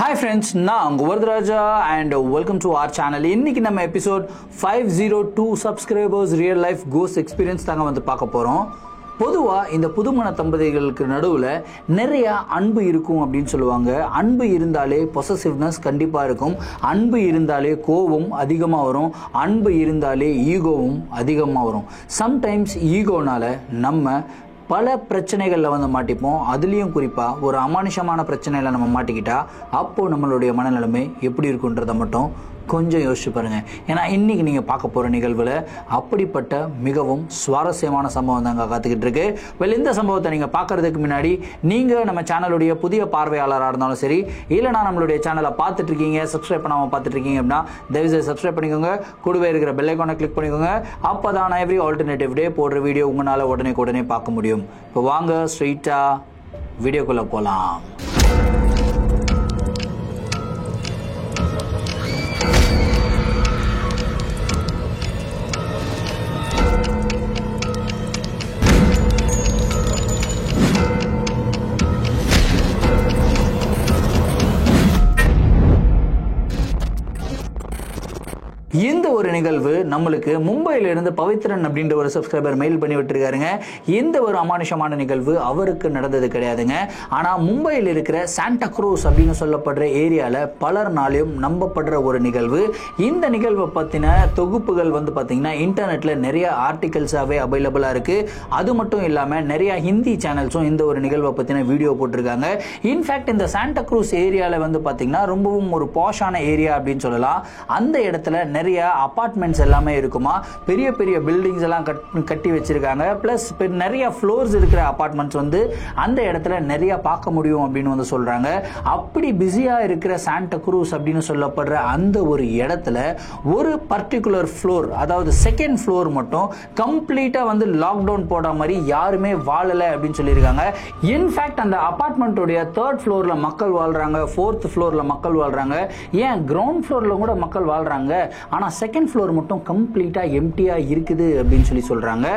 Hi friends, நான் உங்க Varadaraja and welcome to our channel. இன்னைக்கு நம்ம episode 502 subscribers real life ghost experience தாங்க வந்து பார்க்க போறோம். பொதுவா இந்த புதுமண தம்பதிகளுக்கு நடுவில் நிறைய அன்பு இருக்கும் அப்படின்னு சொல்லுவாங்க. அன்பு இருந்தாலே பொசசிவ்னஸ் கண்டிப்பாக இருக்கும். அன்பு இருந்தாலே கோபம் அதிகமாக வரும். அன்பு இருந்தாலே ஈகோவும் அதிகமாக வரும். சம்டைம்ஸ் ஈகோனால நம்ம பல பிரச்சனைகளில் வந்து மாட்டிப்போம். அதுலேயும் குறிப்பாக ஒரு அமானுஷமான பிரச்சனையில் நம்ம மாட்டிக்கிட்டா அப்போது நம்மளுடைய மனநிலைமை எப்படி இருக்குன்றதை மட்டும் கொஞ்சம் யோசிச்சு பாருங்கள். ஏன்னா இன்றைக்கி நீங்கள் பார்க்க போகிற நிகழ்வில் அப்படிப்பட்ட மிகவும் சுவாரஸ்யமான சம்பவம் தாங்க காத்துக்கிட்டு இருக்கு. இந்த சம்பவத்தை நீங்கள் பார்க்குறதுக்கு முன்னாடி நீங்கள் நம்ம சேனலுடைய புதிய பார்வையாளராக இருந்தாலும் சரி, இல்லைனா நம்மளுடைய சேனலை பார்த்துட்ருக்கீங்க சப்ஸ்கிரைப் பண்ணாமல் பார்த்துட்ருக்கீங்க அப்படின்னா தயவுசெய்து சப்ஸ்கிரைப் பண்ணிக்கோங்க. கூடவே இருக்கிற பெல் ஐகானை கிளிக் பண்ணிக்கோங்க. அப்போ தான் எவ்ரி ஆல்டர்னேட்டிவ் டே போடுற வீடியோ உங்களால் உடனே பார்க்க முடியும். இப்போ வாங்க ஸ்ட்ரெயிட்டாக வீடியோக்குள்ளே போகலாம். இந்த ஒரு நிகழ்வு நம்மளுக்கு மும்பையிலிருந்து பவித்ரன் அப்படின்ற ஒரு சப்ஸ்கிரைபர் மெயில் பண்ணி விட்டுருக்காருங்க. இந்த ஒரு அமானுஷமான நிகழ்வு அவருக்கு நடந்தது கிடையாதுங்க. ஆனால் மும்பையில் இருக்கிற சாண்டா க்ரூஸ் அப்படின்னு சொல்லப்படுற ஏரியாவில் பலர்னாலையும் நம்பப்படுற ஒரு நிகழ்வு. இந்த நிகழ்வை பற்றின தொகுப்புகள் வந்து பார்த்தீங்கன்னா இன்டர்நெட்டில் நிறைய ஆர்டிகல்ஸாகவே அவைலபிளாக இருக்குது. அது மட்டும் இல்லாமல் நிறைய ஹிந்தி சேனல்ஸும் இந்த ஒரு நிகழ்வை பற்றின வீடியோ போட்டிருக்காங்க. இன்ஃபேக்ட் இந்த சாண்டா க்ரூஸ் ஏரியாவில் வந்து பார்த்தீங்கன்னா ரொம்பவும் ஒரு பாஷான ஏரியா அப்படின்னு சொல்லலாம். அந்த இடத்துல நிறைய அபார்ட்மெண்ட்ஸ் எல்லாமே இருக்குமா, பெரிய பெரிய பில்டிங்ஸ் எல்லாம் கட்டி வச்சிருக்காங்க. பிளஸ் நிறைய ஃப்ளோர்ஸ் இருக்கிற அபார்ட்மெண்ட்ஸ் வந்து அந்த இடத்துல நிறைய பார்க்க முடியும் அப்படின்னு வந்து சொல்றாங்க. அப்படி பிஸியா இருக்கிற சாண்டா க்ரூஸ் அப்படின்னு சொல்லப்படுற அந்த ஒரு இடத்துல ஒரு பர்டிகுலர் ஃப்ளோர், அதாவது செகண்ட் ஃப்ளோர் மட்டும் கம்ப்ளீட்டா வந்து லாக்டவுன் போட மாதிரி யாருமே வாழல அப்படின்னு சொல்லியிருக்காங்க. இன்ஃபேக்ட் அந்த அபார்ட்மெண்ட்டோடைய தேர்ட் ஃப்ளோர்ல மக்கள் வாழ்றாங்க, ஃபோர்த் ஃப்ளோர்ல மக்கள் வாழ்றாங்க, ஏன் கிரவுண்ட் ஃப்ளோர்ல கூட மக்கள் வாழ்றாங்க. ஆனால் செகண்ட் ஃப்ளோர் மட்டும் கம்ப்ளீட்டாக எம்டியாக இருக்குது அப்படின்னு சொல்கிறாங்க.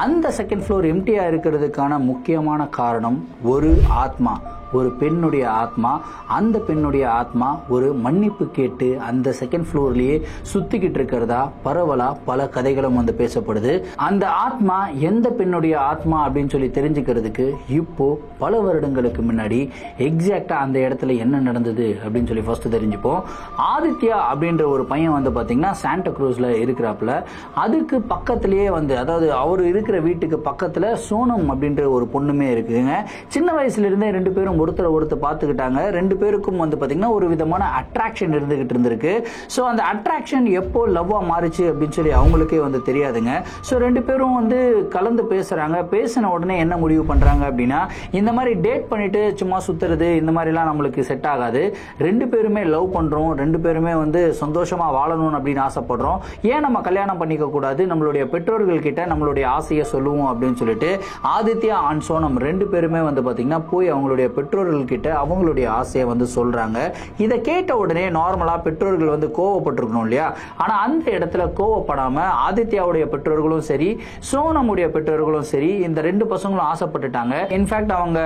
அந்த செகண்ட் ஃப்ளோர் எம்டியாக இருக்கிறதுக்கான முக்கியமான காரணம் ஒரு ஆத்மா, ஒரு பெண்ணுடைய ஆத்மா. அந்த பெண்ணுடைய ஆத்மா ஒரு மன்னிப்பு கேட்டு அந்த செகண்ட் ஃப்ளோர்லேயே சுத்திக்கிட்டு இருக்கிறதா பரவலா பல கதைகளும் வந்து பேசப்படுது. அந்த ஆத்மா எந்த பெண்ணுடைய ஆத்மா அப்படின்னு தெரிஞ்சுக்கிறதுக்கு இப்போ பல வருடங்களுக்கு முன்னாடி எக்ஸாக்டா அந்த இடத்துல என்ன நடந்தது அப்படின்னு ஃபர்ஸ்ட் தெரிஞ்சுப்போம். ஆதித்யா அப்படின்ற ஒரு பையன் வந்து பார்த்தீங்கன்னா சாண்டா க்ரூஸ்ல இருக்கிறாப்புல. அதுக்கு பக்கத்திலேயே வந்து, அதாவது அவர் இருக்கிற வீட்டுக்கு பக்கத்தில் சோனம் அப்படின்ற ஒரு பொண்ணுமே இருக்குங்க. சின்ன வயசுல இருந்தே ரெண்டு பேரும் ஒருத்தர் பார்த்துக்கிட்டாங்க. ரெண்டு பேருக்கும் வந்து பாத்தீங்கன்னா ஒரு விதமான அட்ராக்ஷன் இருந்துகிட்டு இருந்திருக்கு. ஸோ அந்த அட்ராக்ஷன் எப்போ லவ்வா மாறிச்சு அப்படின்னு அவங்களுக்கே வந்து தெரியாதுங்க. ஸோ ரெண்டு பேரும் வந்து கலந்து பேசுறாங்க. பேசின உடனே என்ன முடிவு பண்றாங்க அப்படின்னா, இந்த மாதிரி டேட் பண்ணிட்டு சும்மா சுத்துறது இந்த மாதிரிலாம் நம்மளுக்கு செட் ஆகாது. ரெண்டு பேருமே லவ் பண்றோம், ரெண்டு பேருமே வந்து சந்தோஷமா வாழணும் அப்படின்னு ஆசைப்படுறோம், ஏன் நம்ம கல்யாணம் பண்ணிக்க கூடாது, நம்மளுடைய பெற்றோர்கள் கிட்ட நம்மளுடைய ஆசையை சொல்லுவோம் அப்படின்னு சொல்லிட்டு ஆதித்யா அண்ட் சோனம் ரெண்டு பேருமே வந்து பாத்தீங்கன்னா போய் அவங்களுடைய பெற்றோர்கள் கிட்ட அவங்களுடைய ஆசையை வந்து சொல்றாங்க. இதை கேட்ட உடனே நார்மலா பெற்றோர்கள் வந்து கோவப்பட்டிருக்கணும் இல்லையா. ஆனா அந்த இடத்துல கோவப்படாம ஆதித்யாவுடைய பெற்றோர்களும் சரி, சோனமுடைய பெற்றோர்களும் சரி, இந்த ரெண்டு பசங்களும் ஆசைப்பட்டுட்டாங்க. இன்ஃபேக்ட் அவங்க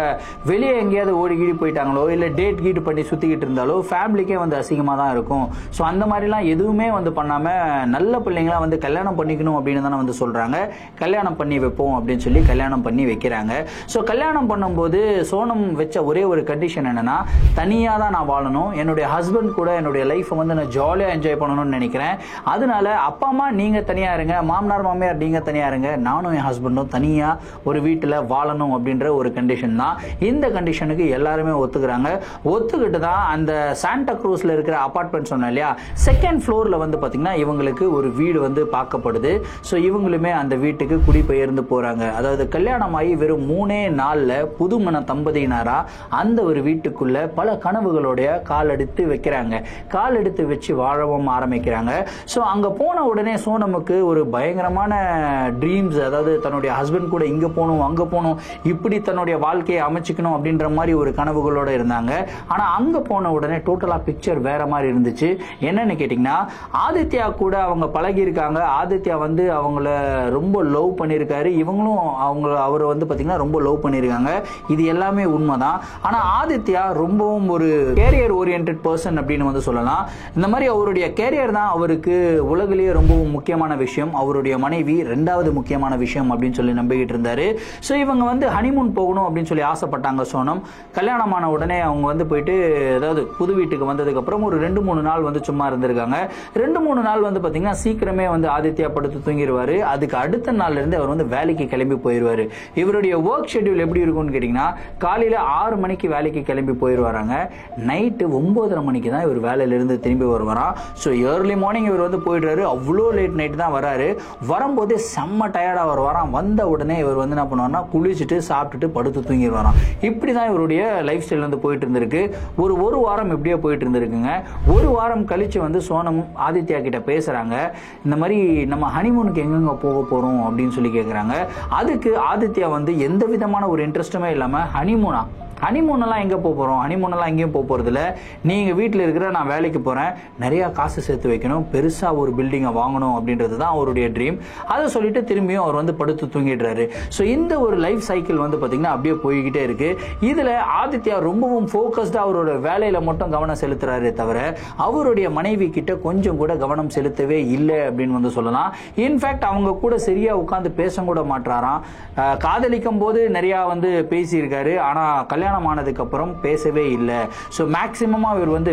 வெளியே எங்கேயாவது ஓடி கீடி போயிட்டாங்களோ இல்ல டேட் கீட் பண்ணி சுத்திக்கிட்டு இருந்தாலோ ஃபேமிலிக்கே வந்து அசிங்கமா தான் இருக்கும். ஸோ அந்த மாதிரிலாம் எதுவுமே வந்து பண்ணாம நல்ல பிள்ளைங்களா வந்து கல்யாணம் பண்ணிக்கணும் அப்படின்னு தானே வந்து சொல்றாங்க. கல்யாணம் பண்ணி வைப்போம் அப்படின்னு சொல்லி கல்யாணம் பண்ணி வைக்கிறாங்க. ஸோ கல்யாணம் பண்ணும்போது சோனம் வச்ச ஒரே ஒரு கண்டிஷன் என்னன்னா, தனியாக தான் நான் வாழணும், என்னுடைய ஹஸ்பண்ட் கூட என்னுடைய லைஃப்பை வந்து நான் ஜாலியாக என்ஜாய் பண்ணணும்னு நினைக்கிறேன். அதனால அப்பா அம்மா நீங்க தனியா இருங்க, மாமனார் மாமியார் நீங்க தனியா இருங்க, நானும் என் ஹஸ்பண்டும் தனியா ஒரு வீட்டில் வாழணும் அப்படின்ற ஒரு கண்டிஷன் தான். இந்த கண்டிஷனுக்கு எல்லாருமே ஒத்துக்கிறாங்க. ஒத்துக்கிட்டு தான் அந்த சாண்டா க்ரூஸ்ல இருக்கிற அபார்ட்மெண்ட் சொன்னேன் இல்லையா, செகண்ட் ஃப்ளோர்ல வந்து பாத்தீங்கன்னா இவங்களுக்கு ஒரு வீடு வந்து பார்க்கப்படுது. ஸோ இவங்களுமே அந்த வீட்டுக்கு குடிபெயர்ந்து போறாங்க. அதாவது கல்யாணம் ஆகி வெறும் 3 நாள்ல புதுமண தம்பதியினரா அந்த ஒரு வீட்டுக்குள்ள பல கனவுகளுடைய கால் எடுத்து வைக்கிறாங்க. கால் எடுத்து வச்சு வாழவும் ஆரம்பிக்கிறாங்க. ஸோ அங்க போன உடனே சோனமுக்கு ஒரு பயங்கரமான ட்ரீம்ஸ், அதாவது தன்னுடைய ஹஸ்பண்ட் கூட இங்க போகணும் அங்க போகணும், இப்படி தன்னுடைய வாழ்க்கையை அமைச்சுக்கணும் அப்படின்ற மாதிரி ஒரு கனவுகளோட இருந்தாங்க. ஆனா அங்க போன உடனே டோட்டலா பிக்சர் வேற மாதிரி இருந்துச்சு. என்னன்னு கேட்டீங்கன்னா, ஆதித்யா கூட அவங்க பழகி இருக்காங்க. ஆதித்யா வந்து அவங்கள ரொம்ப லவ் பண்ணியிருக்காரு, இவங்களும் அவரை வந்து பாத்தீங்கன்னா ரொம்ப லவ் பண்ணியிருக்காங்க. இது எல்லாமே உண்மைதான். ஆனால் ஆதித்யா ரொம்பவும் ஒரு கேரியர் ஓரியன்ட் பர்சன் அப்படின்னு வந்து சொல்லலாம். இந்த மாதிரி அவருடைய கேரியர் தான் அவருக்கு உலகிலேயே ரொம்பவும் முக்கியமான விஷயம், அவருடைய மனைவி ரெண்டாவது முக்கியமான விஷயம் அப்படின்னு சொல்லி நம்பிக்கிட்டு இருந்தாரு. ஸோ இவங்க வந்து ஹனிமூன் போகணும் அப்படின்னு சொல்லி ஆசைப்பட்டாங்க சோனம். கல்யாணமான உடனே அவங்க வந்து போயிட்டு அதாவது புது வீட்டுக்கு வந்ததுக்கு அப்புறம் ஒரு 2-3 நாள் வந்து சும்மா இருந்திருக்காங்க. 2-3 நாள் வந்து பாத்தீங்கன்னா சீக்கிரமே வந்து ஆதித்யா படுத்து தூங்கிடுவாரு. அதுக்கு அடுத்த நாள்ல இருந்து அவர் வந்து வேலைக்கு கிளம்பி போயிருவாரு. இவருடைய ஒர்க் ஷெட்யூல் எப்படி இருக்கும்னு கேட்டீங்கன்னா காலையில 6 மணிக்கு வேலைக்கு கிளம்பி போயிருவாராங்க. நைட்டு 9:30 மணிக்கு தான் இவர் வேலையில இருந்து திரும்பி வருவாராம். ஸோ ஏர்லி மார்னிங் இவர் வந்து போயிடுறாரு. அவ்வளோ லேட் நைட் தான் வராரு. வரும்போதே செம்ம டயர்டா வருவாராம். வந்த உடனே இவர் வந்து என்ன பண்ணுவார்னா குளிச்சுட்டு சாப்பிட்டுட்டு படுத்து தூங்கிடுவாராம். இப்படிதான் இவருடைய லைஃப் ஸ்டைல் வந்து போயிட்டு இருந்திருக்கு. ஒரு வாரம் இப்படியே போயிட்டு இருந்திருக்குங்க. ஒரு வாரம் கழிச்சு வந்து சோனம் ஆதித்யா கிட்ட பேசுறாங்க. இந்த மாதிரி நம்ம ஹனிமூனுக்கு எங்கெங்க போக போறோம் அப்படின்னு சொல்லி கேட்குறாங்க. அதுக்கு ஆதித்யா வந்து எந்த விதமான ஒரு இன்ட்ரெஸ்ட்டுமே இல்லாம ஹனிமூனெல்லாம் எங்கே போக போகிறோம், ஹனிமூனெல்லாம் எங்கேயும் போக போகிறதில்ல, நீங்கள் வீட்டில் இருக்கிற நான் வேலைக்கு போகிறேன், நிறையா காசு சேர்த்து வைக்கணும், பெருசாக ஒரு பில்டிங்கை வாங்கணும் அப்படின்றது தான் அவருடைய ட்ரீம். அதை சொல்லிட்டு திரும்பியும் அவர் வந்து படுத்து தூங்கிடுறாரு. ஸோ இந்த ஒரு லைஃப் சைக்கிள் வந்து பார்த்திங்கன்னா அப்படியே போய்கிட்டே இருக்குது. இதில் ஆதித்யா ரொம்பவும் ஃபோக்கஸ்டாக அவரோட வேலையில் மட்டும் கவனம் செலுத்துறாரு தவிர அவருடைய மனைவி கிட்ட கொஞ்சம் கூட கவனம் செலுத்தவே இல்லை அப்படின்னு வந்து சொல்லலாம். இன்ஃபேக்ட் அவங்க கூட சரியாக உட்காந்து பேச கூட மாட்டாராம். காதலிக்கும் போது நிறையா வந்து பேசியிருக்காரு, ஆனால் கல்யாணம் ஆனதுக்கு அப்புறம் பேசவே இல்லை. ஸோ மேக்சிமமா இவர் வந்து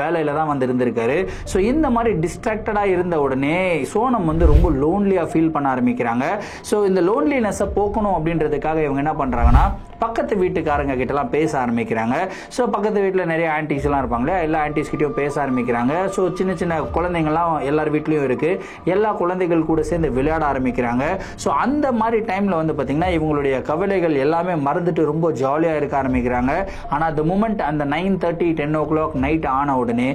வேலையில தான் வந்து இருந்திருக்காரு. ஸோ இந்த மாதிரி டிஸ்ட்ராக்டடா இருந்த உடனே சோனம் வந்து ரொம்ப லோன்லியா ஃபீல் பண்ண ஆரம்பிக்கிறாங்க. ஸோ இந்த லோன்லினஸை போக்கணும் அப்படின்றதுக்காக இவங்க என்ன பண்றாங்கன்னா பக்கத்து வீட்டுக்காரங்க கிட்டலாம் பேச ஆரம்பிக்கிறாங்க. ஸோ பக்கத்து வீட்டில் நிறைய ஆன்டிஸ் எல்லாம் இருப்பாங்களே, எல்லா ஆன்டிஸ் கிட்டையும் பேச ஆரம்பிக்கிறாங்க. ஸோ சின்ன சின்ன குழந்தைங்கள்லாம் எல்லார் வீட்லையும் இருக்கு. எல்லா குழந்தைகள் கூட சேர்ந்து விளையாட ஆரம்பிக்கிறாங்க. ஸோ அந்த மாதிரி டைம்ல வந்து பார்த்தீங்கன்னா இவங்களுடைய கவலைகள் எல்லாமே மறந்துட்டு ரொம்ப ஜாலியாக இருக்க ஆரம்பிக்கிறாங்க. ஆனால் அந்த மூமெண்ட் அந்த 9:30 10 o'clock நைட் ஆன உடனே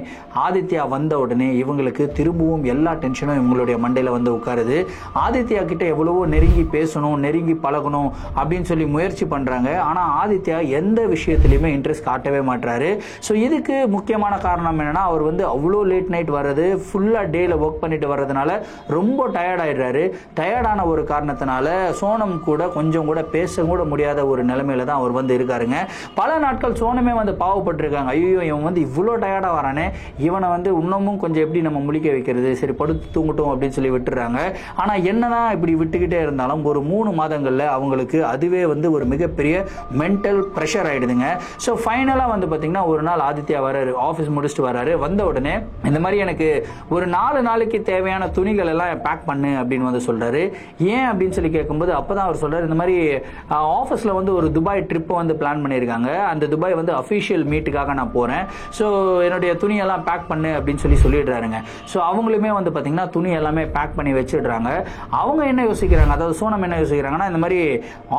ஆதித்யா வந்த உடனே இவங்களுக்கு திரும்பவும் எல்லா டென்ஷனும் இவங்களுடைய மண்டையில் வந்து உட்காருது. ஆதித்யா கிட்ட எவ்வளவோ நெருங்கி பேசணும், நெருங்கி பழகணும் அப்படின்னு சொல்லி முயற்சி பண்றாங்க. ஆனால் ஆதித்யா எந்த விஷயத்திலையுமே இன்ட்ரெஸ்ட் காட்டவே மாட்டாரு. ஸோ இதுக்கு முக்கியமான காரணம் என்னன்னா அவர் வந்து அவ்வளோ லேட் நைட் வர்றது, ஃபுல்லா டேல ஒர்க் பண்ணிட்டு வர்றதுனால ரொம்ப டயர்ட் ஆயிடுறாரு. டயர்டான ஒரு காரணத்தினால சோனம் கூட கொஞ்சம் கூட பேச கூட முடியாத ஒரு நிலைமையில தான் அவர் வந்து இருக்காருங்க. பல நாட்கள் சோனமே வந்து பாவப்பட்டிருக்காங்க. ஐயோ இவன் வந்து இவ்வளோ டயர்டா வரானே, இவனை வந்து இன்னமும் கொஞ்சம் எப்படி நம்ம முழிக்க வைக்கிறது, சரி படுத்து தூங்கட்டும் அப்படின்னு சொல்லி விட்டுறாங்க. ஆனா என்னதான் இப்படி விட்டுக்கிட்டே இருந்தாலும் ஒரு 3 மாதங்கள்ல அவங்களுக்கு அதுவே வந்து ஒரு மிகப்பெரிய மென்டல் பிரஷர் ஆயிடுதுங்க. ஸோ ஃபைனலாக வந்து பார்த்தீங்கன்னா ஒரு நாள் ஆதித்யா வராரு, ஆஃபீஸ் முடிச்சுட்டு வராரு. வந்த உடனே இந்த மாதிரி எனக்கு ஒரு 4 நாளைக்கு தேவையான துணிகள் எல்லாம் பேக் பண்ணு அப்படின்னு வந்து சொல்றாரு. ஏன் அப்படின்னு சொல்லி கேட்கும்போது அப்பதான் அவர் சொல்றாரு, இந்த மாதிரி ஆஃபீஸில் வந்து ஒரு துபாய் ட்ரிப் வந்து பிளான் பண்ணியிருக்காங்க. அந்த துபாய் வந்து அஃபிஷியல் மீட்டுக்காக நான் போறேன். ஸோ என்னுடைய துணியெல்லாம் பேக் பண்ணு அப்படின்னு சொல்லி சொல்லிடுறாருங்க. ஸோ அவங்களுமே வந்து பார்த்தீங்கன்னா துணி எல்லாமே பேக் பண்ணி வச்சிடுறாங்க. அவங்க என்ன யோசிக்கிறாங்க, அதாவது சோனம் என்ன யோசிக்கிறாங்கன்னா இந்த மாதிரி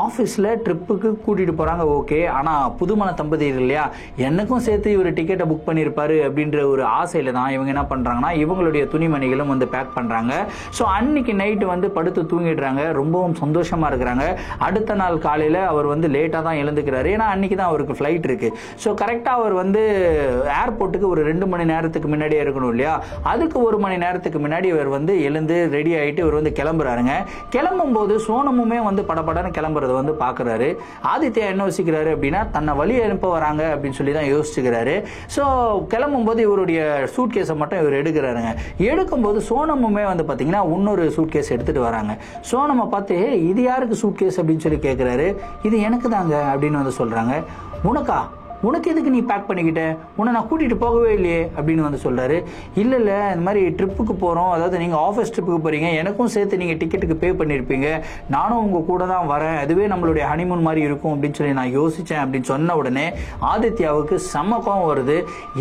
ஆஃபீஸில் ட்ரிப்புக்கு கூட்டிட்டு போறாங்க, ஓகே, ஆனா புதுமண தம்பதியர்கள் இல்லையா, எனக்கும் சேர்த்து இவர் டிக்கெட்டை புக் பண்ணியிருப்பாரு அப்படின்ற ஒரு ஆசையில தான் இவங்க என்ன பண்றாங்கன்னா இவங்களுடைய துணிமணிகளும் வந்து பேக் பண்றாங்க. ஸோ அன்னைக்கு நைட்டு வந்து படுத்து தூங்கிடுறாங்க. ரொம்பவும் சந்தோஷமா இருக்கிறாங்க. அடுத்த நாள் காலையில அவர் வந்து லேட்டா தான் எழுந்துக்கிறாரு. ஏன்னா அன்னைக்கு தான் அவருக்கு ஃபிளைட் இருக்கு. ஸோ கரெக்டா அவர் வந்து ஏர்போர்ட்டுக்கு ஒரு 2 மணி நேரத்துக்கு முன்னாடியே இருக்கணும் இல்லையா, அதுக்கு 1 மணி நேரத்துக்கு முன்னாடி இவர் வந்து எழுந்து ரெடி ஆயிட்டு இவர் வந்து கிளம்புறாருங்க. கிளம்பும் போது சோனமுமே வந்து படபடன்னு கிளம்புறது வந்து பாக்குறாரு. ஆதித்யா என்ன யோசிக்கிறாரு அப்படின்னா தன்னை வழி அனுப்ப வராங்க அப்படின்னு சொல்லி தான் யோசிச்சுக்கிறாரு. ஸோ கிளம்பும் போது இவருடைய சூட் கேஸை மட்டும் இவர் எடுக்கிறாருங்க. எடுக்கும்போது சோனமுமே வந்து பார்த்தீங்கன்னா இன்னொரு சூட் கேஸ் எடுத்துட்டு வராங்க. சோனமை பார்த்து இது யாருக்கு சூட் கேஸ் அப்படின்னு சொல்லி கேட்குறாரு. இது எனக்கு தாங்க அப்படின்னு வந்து சொல்றாங்க. உனக்கு எதுக்கு நீ பேக் பண்ணிக்கிட்ட, உன்னை நான் கூட்டிட்டு போகவே இல்லையே அப்படின்னு வந்து சொல்றாரு. இல்ல இந்த மாதிரி ட்ரிப்புக்கு போறோம், அதாவது நீங்க ஆஃபீஸ் ட்ரிப்புக்கு போறீங்க, எனக்கும் சேர்த்து நீங்க டிக்கெட்டுக்கு பே பண்ணிருப்பீங்க, நானும் உங்க கூட தான் வரேன், அதுவே நம்மளுடைய ஹனிமூன் மாதிரி இருக்கும் அப்படின்னு சொல்லி நான் யோசிச்சேன் அப்படின்னு சொன்ன உடனே ஆதித்யாவுக்கு செம்ம கோவம் வருது.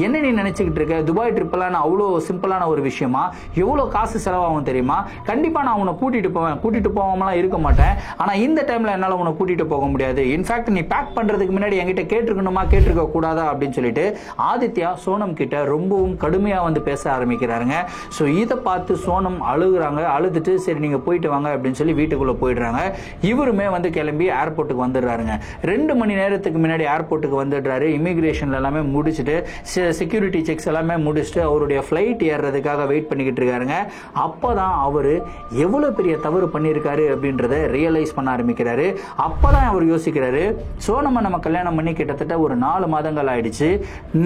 என்ன நீ நினைச்சுக்கிட்டு இருக்க, துபாய் ட்ரிப்பெல்லாம் அவ்வளோ சிம்பிளான ஒரு விஷயமா, எவ்வளோ காசு செலவாகும் தெரியுமா, கண்டிப்பா நான் உன்னை கூட்டிட்டு போவாமலாம் இருக்க மாட்டேன், ஆனா இந்த டைம்ல என்னால உன்னை கூட்டிட்டு போக முடியாது. இன்ஃபேக்ட் நீ பேக் பண்றதுக்கு முன்னாடி என்கிட்ட கேட்டிருக்கணுமா இருக்க கூடாதா அப்படின்னு சொல்லிட்டு ஆதித்யா சோனம் கிட்ட ரொம்பவும் கடுமையா வந்து பேச ஆரம்பிக்கிறாருங்க. ஸோ இதை பார்த்து சோனம் அழுகுறாங்க. அழுதுட்டு சரி நீங்க போயிட்டு வாங்க அப்படின்னு சொல்லி வீட்டுக்குள்ள போயிடுறாங்க. இவருமே வந்து கிளம்பி ஏர்போர்ட்டுக்கு வந்துடுறாருங்க. 2 மணி நேரத்துக்கு முன்னாடி ஏர்போர்ட்டுக்கு வந்துடுறாரு. இமிகிரேஷன்ல எல்லாமே முடிச்சுட்டு செக்யூரிட்டி செக்ஸ் எல்லாமே முடிச்சுட்டு அவருடைய ஃபிளைட் ஏறுறதுக்காக வெயிட் பண்ணிக்கிட்டு இருக்காருங்க. அப்பதான் அவரு எவ்வளவு பெரிய தவறு பண்ணியிருக்காரு அப்படின்றத ரியலைஸ் பண்ண ஆரம்பிக்கிறாரு. அப்பதான் அவர் யோசிக்கிறாரு, சோனமை நம்ம கல்யாணம் பண்ணி கிட்டத்தட்ட ஒரு 4 மாதங்கள் ஆயிடுச்சு.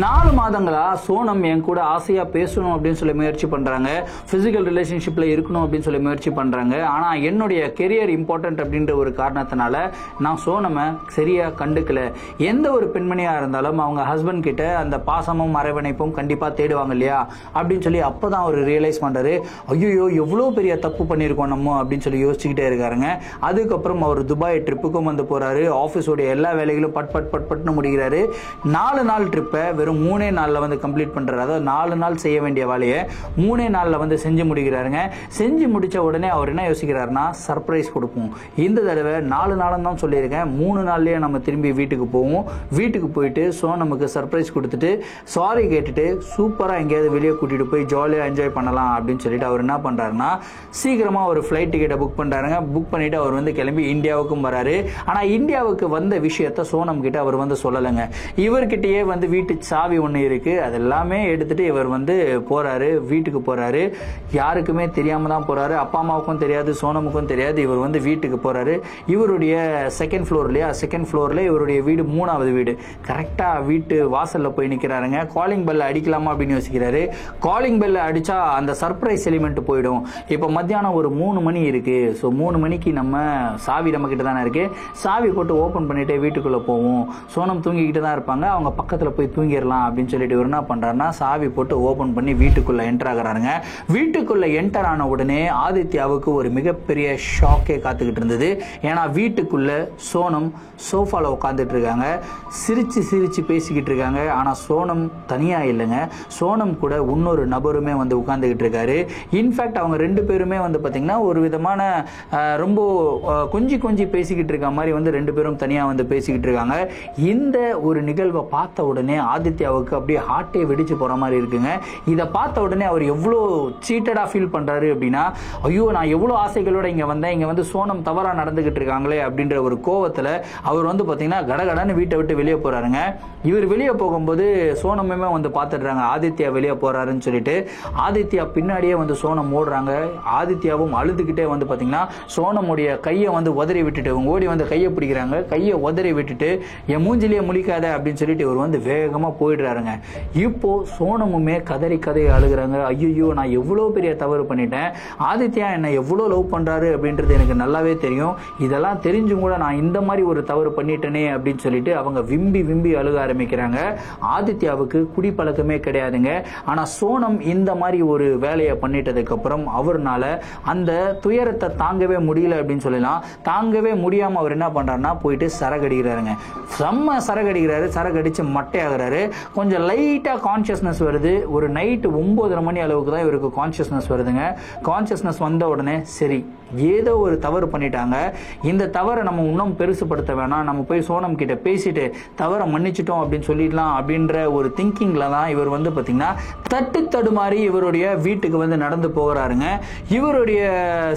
4 மாதங்களா சோனம் என் கூட ஆசையா பேசணும் அப்படின்னு சொல்லி முயற்சி பண்றாங்க, பிசிக்கல் ரிலேஷன்ஷிப்ல இருக்கணும் அப்படின்னு சொல்லி முயற்சி பண்றாங்க. ஆனா என்னுடைய கெரியர் இம்பார்ட்டன்ட் அப்படின்ற ஒரு காரணத்தினால நான் சோனமை சரியா கண்டுக்கல. எந்த ஒரு பெண்மணியா இருந்தாலும் அவங்க ஹஸ்பண்ட் கிட்ட அந்த பாசமும் அரவணைப்பும் கண்டிப்பா தேடுவாங்க இல்லையா அப்படின்னு சொல்லி அப்பதான் அவர் ரியலைஸ் பண்றாரு. ஐயோ எவ்வளவு பெரிய தப்பு பண்ணிருக்கோம் நம்ம அப்படின்னு சொல்லி யோசிச்சுக்கிட்டே இருக்காருங்க. அதுக்கப்புறம் அவர் துபாய் ட்ரிப்புக்கும் வந்து போறாரு. ஆபீஸோட எல்லா வேலைகளும் பட்னு முடிக்கிறாரு. 4 நாள் ட்ரிப்பை வெறும் 3 நாள்ல வந்து கம்ப்ளீட் பண்றாரு. அதாவது 4 நாள் செய்ய வேண்டிய வேலையை 3 நாள்ல வந்து செஞ்சு முடிக்கிறாருங்க. செஞ்சு முடிச்ச உடனே அவர் என்ன யோசிக்கிறாருன்னா சர்ப்ரைஸ் கொடுப்போம். இந்த தடவை 4 நாளும் தான் சொல்லியிருக்கேன், 3 நாள்லயே நம்ம திரும்பி வீட்டுக்கு போவோம். வீட்டுக்கு போயிட்டு சோனமுக்கு சர்ப்ரைஸ் கொடுத்துட்டு சாரி கேட்டுட்டு சூப்பரா எங்கேயாவது வெளியே கூட்டிட்டு போய் ஜாலியா என்ஜாய் பண்ணலாம் அப்படின்னு சொல்லிட்டு அவர் என்ன பண்றாருன்னா சீக்கிரமா ஒரு ஃபிளைட் டிக்கெட்டை புக் பண்றாருங்க. புக் பண்ணிட்டு அவர் வந்து கிளம்பி இந்தியாவுக்கும் வராரு. ஆனா இந்தியாவுக்கு வந்த விஷயத்த சோனம் கிட்ட அவர் வந்து சொல்லலைங்க. இவர்கிட்டயே வந்து வீட்டு சாவி ஒண்ணு இருக்கு, அதெல்லாமே எடுத்துட்டு இவர் வந்து போறாரு, வீட்டுக்கு போறாரு. யாருக்குமே தெரியாம தான் போறாரு. அப்பா அம்மாவுக்கும் தெரியாது, சோனமுக்கும் தெரியாது. இவர் வந்து வீட்டுக்கு போறாரு. இவருடைய செகண்ட் ஃப்ளோர்ல இவருடைய வீடு 3வது வீடு. கரெக்டா வீட்டு வாசல்ல போய் நிக்கிறாருங்க. காலிங் பெல் அடிக்கலாமா அப்படின்னு யோசிக்கிறாரு. காலிங் பெல் அடிச்சா அந்த சர்ப்ரைஸ் எலிமெண்ட் போயிடும். இப்ப மத்தியானம் ஒரு 3 மணி இருக்கு. ஸோ 3 மணிக்கு நம்ம சாவி நம்ம கிட்ட தானே இருக்கு, சாவி போட்டு ஓபன் பண்ணிட்டு வீட்டுக்குள்ள போவோம். சோனம் தூங்கிக்கிட்டு தான் இருப்பாங்க, அவங்க பக்கத்துல போய் தூங்கிடலாம் அப்படின்னு சொல்லிட்டு இவர் என்ன பண்றாருன்னா சாவி போட்டு ஓபன் பண்ணி வீட்டுக்குள்ள என்டர் ஆகுறாருங்க. வீட்டுக்குள்ள என்டர் ஆன உடனே ஆதித்யாவுக்கு ஒரு மிகப்பெரிய ஷாக்கே காத்துக்கிட்டு இருந்தது. ஏன்னா வீட்டுக்குள்ள சோனம் சோஃபால உட்காந்துட்டு இருக்காங்க, சிரிச்சு பேசிக்கிட்டு இருக்காங்க. ஆனா சோனம் தனியா இல்லைங்க, சோனம் கூட இன்னொரு நபருமே வந்து உட்கார்ந்துகிட்டு இருக்காரு. இன்ஃபேக்ட் அவங்க 2 பேருமே வந்து பாத்தீங்கன்னா ஒரு விதமான ரொம்ப கொஞ்சி பேசிக்கிட்டு இருக்க மாதிரி வந்து 2 பேரும் தனியா வந்து பேசிக்கிட்டு இருக்காங்க. இந்த ஒரு நிகழ்வை பார்த்த உடனே ஆதித்யாவுக்கு அப்படியே ஹார்ட்டே வெடிச்சு போற மாதிரி இருக்குங்க. இதை பார்த்த உடனே அவர் எவ்வளோ சீட்டடா ஃபீல் பண்றாரு அப்படின்னா, ஐயோ நான் எவ்வளவு ஆசைகளோட இங்க வந்தேன், இங்க வந்து சோனம் தவறா நடந்துகிட்டு இருக்காங்களே அப்படின்ற ஒரு கோவத்துல அவர் வந்து பாத்தீங்கன்னா கடகடன்னு வீட்டை விட்டு வெளியே போறாருங்க. இவர் வெளியே போகும்போது சோனமே வந்து பாத்துடுறாங்க ஆதித்யா வெளியே போறாருன்னு சொல்லிட்டு. ஆதித்யா பின்னாடியே வந்து சோனம் ஓடுறாங்க. ஆதித்யாவும் அழுதுகிட்டே வந்து பாத்தீங்கன்னா சோனமுடைய கையை வந்து உதறி விட்டுட்டு ஓடி வந்து கையை பிடிக்கிறாங்க. கையை உதறி விட்டுட்டு என் மூஞ்சிலேயே முழிக்காத அப்படின்னு சொல்லிட்டு இவர் வந்து வேகமா போயிடுறாருங்க. இப்போ சோனமுமே கதறி அழுகுறாங்க. ஐயோ நான் எவ்வளவு பெரிய தவறு பண்ணிட்டேன், ஆதித்யா என்ன எவ்வளவு லவ் பண்றாரு அப்படின்றது எனக்கு நல்லாவே தெரியும், இதெல்லாம் தெரிஞ்சும் கூட நான் இந்த மாதிரி ஒரு தவறு பண்ணிட்டேனே அப்படின்னு சொல்லிட்டு அவங்க விம்பி அழுக ஆரம்பிக்கிறாங்க. ஆதித்யாவுக்கு குடிப்பழக்கமே கிடையாதுங்க. ஆனா சோனம் இந்த மாதிரி ஒரு வேலையை பண்ணிட்டதுக்கு அப்புறம் அவர்னால அந்த துயரத்தை தாங்கவே முடியல அப்படின்னு சொல்லலாம். தாங்கவே முடியாம அவர் என்ன பண்றாருன்னா போயிட்டு சரகடிக்கிறாருங்க. செம்ம சரகடிக்கிறாரு. சரகடிச்சு மட்டையாகிறாரு. கொஞ்சம் லைட்டா கான்சியஸ்னஸ் வருது. ஒரு நைட்டு 9:30 மணி அளவுக்கு தான் இவருக்கு கான்சியஸ்னஸ் வருதுங்க. கான்சியஸ்னஸ் வந்த உடனே சரி ஏதோ ஒரு தவறு பண்ணிட்டாங்க, இந்த தவறை நம்ம இன்னும் பெருசுப்படுத்த வேணாம், நம்ம போய் சோனம் கிட்ட பேசிட்டு தவறை மன்னிச்சிட்டோம் அப்படின்னு சொல்லிடலாம் அப்படின்ற ஒரு திங்கிங்ல தான் இவர் வந்து பாத்தீங்கன்னா தடுமாறி இவருடைய வீட்டுக்கு வந்து நடந்து போகிறாருங்க. இவருடைய